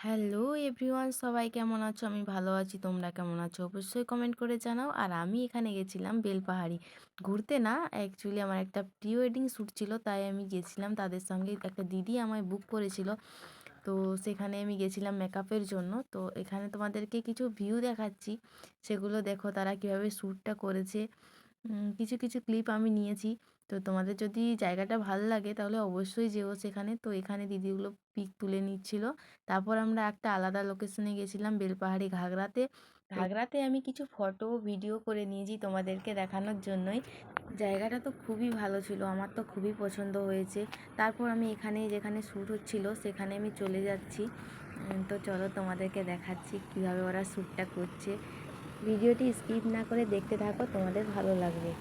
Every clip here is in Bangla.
হ্যালো এভরিওয়ান, সবাই কেমন আছো? আমি ভালো আছি। তোমরা কেমন আছো অবশ্যই কমেন্ট করে জানাও। আর আমি এখানে গেছিলাম বেলপাহাড়ি ঘুরতে। না, অ্যাকচুয়ালি আমার একটা প্রি ওয়েডিং শ্যুট ছিল, তাই আমি গেছিলাম তাদের সঙ্গে। একটা দিদি আমায় বুক করেছিল, তো সেখানে আমি গেছিলাম মেকআপের জন্য। তো এখানে তোমাদেরকে কিছু ভিউ দেখাচ্ছি, সেগুলো দেখো তারা কীভাবে শ্যুটটা করেছে। কিছু কিছু ক্লিপ আমি নিয়েছি। তো তোমাদের যদি জায়গাটা ভালো লাগে তাহলে অবশ্যই যেও সেখানে। তো এখানে দিদিগুলো পিক তুলে নিচ্ছিল। তারপর আমরা একটা আলাদা লোকেশনে গেছিলাম, বেলপাহাড়ি ঘাগরাতে। ঘাগরাতে আমি কিছু ফটো ভিডিও করে নিয়েছি তোমাদেরকে দেখানোর জন্যই। জায়গাটা তো খুবই ভালো ছিল, আমার তো খুবই পছন্দ হয়েছে। তারপর আমি এখানে যেখানে শ্যুট হচ্ছিল সেখানে আমি চলে যাচ্ছি। তো চলো তোমাদেরকে দেখাচ্ছি কীভাবে ওরা শ্যুটটা করছে। ভিডিওটি স্কিপ না করে দেখতে থাকো, তোমাদের ভালো লাগবে।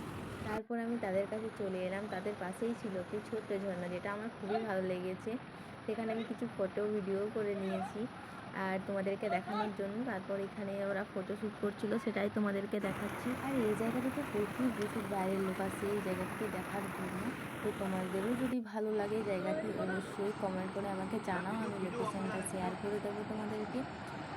তারপর আমি তাদের কাছে চলে এলাম। তাদের পাশেই ছিল একটি ছোট্ট ঝর্ণা, যেটা আমার খুবই ভালো লেগেছে। সেখানে আমি কিছু ফটো ভিডিও করে নিয়েছি আর তোমাদেরকে দেখানোর জন্য। তারপর এখানে ওরা ফটোশ্যুট করছিল, সেটাই তোমাদেরকে দেখাচ্ছি। আর এই জায়গাটিতে প্রচুর প্রচুর বাইরের লোক আসে এই জায়গাটিকে দেখার জন্য। তো তোমাদেরও যদি ভালো লাগে জায়গাটি অবশ্যই কমেন্ট করে আমাকে জানাও, আমি লোকেশনটা শেয়ার করে দেবো তোমাদেরকে।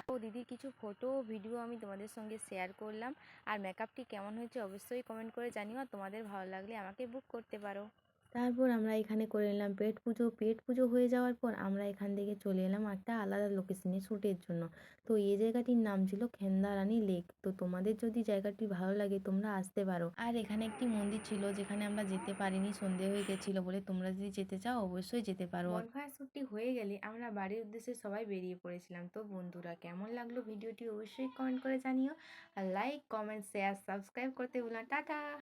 তো দিদির কিছু ফটো ও ভিডিও আমি তোমাদের সঙ্গে শেয়ার করলাম। আর মেকআপটি কেমন হয়েছে অবশ্যই কমেন্ট করে জানিও, আর তোমাদের ভালো লাগলে আমাকে বুক করতে পারো। তারপর আমরা এখানে করে নিলাম পেট পুজো। পেট পুজো হয়ে যাওয়ার পর আমরা এখান থেকে চলে এলাম একটা আলাদা লোকেশনে শ্যুটের জন্য। তো এই জায়গাটির নাম ছিল খেন্দারানী লেক। তো তোমাদের যদি জায়গাটি ভালো লাগে তোমরা আসতে পারো। আর এখানে একটি মন্দির ছিল যেখানে আমরা যেতে পারিনি, সন্ধে হয়ে গেছিলো বলে। তোমরা যদি যেতে চাও অবশ্যই যেতে পারো। বনফায়ার শ্যুটটি হয়ে গেলে আমরা বাড়ির উদ্দেশ্যে সবাই বেরিয়ে পড়েছিলাম। তো বন্ধুরা, কেমন লাগলো ভিডিওটি অবশ্যই কমেন্ট করে জানিও। আর লাইক, কমেন্ট, শেয়ার, সাবস্ক্রাইব করতে ভুলো না। টাটা।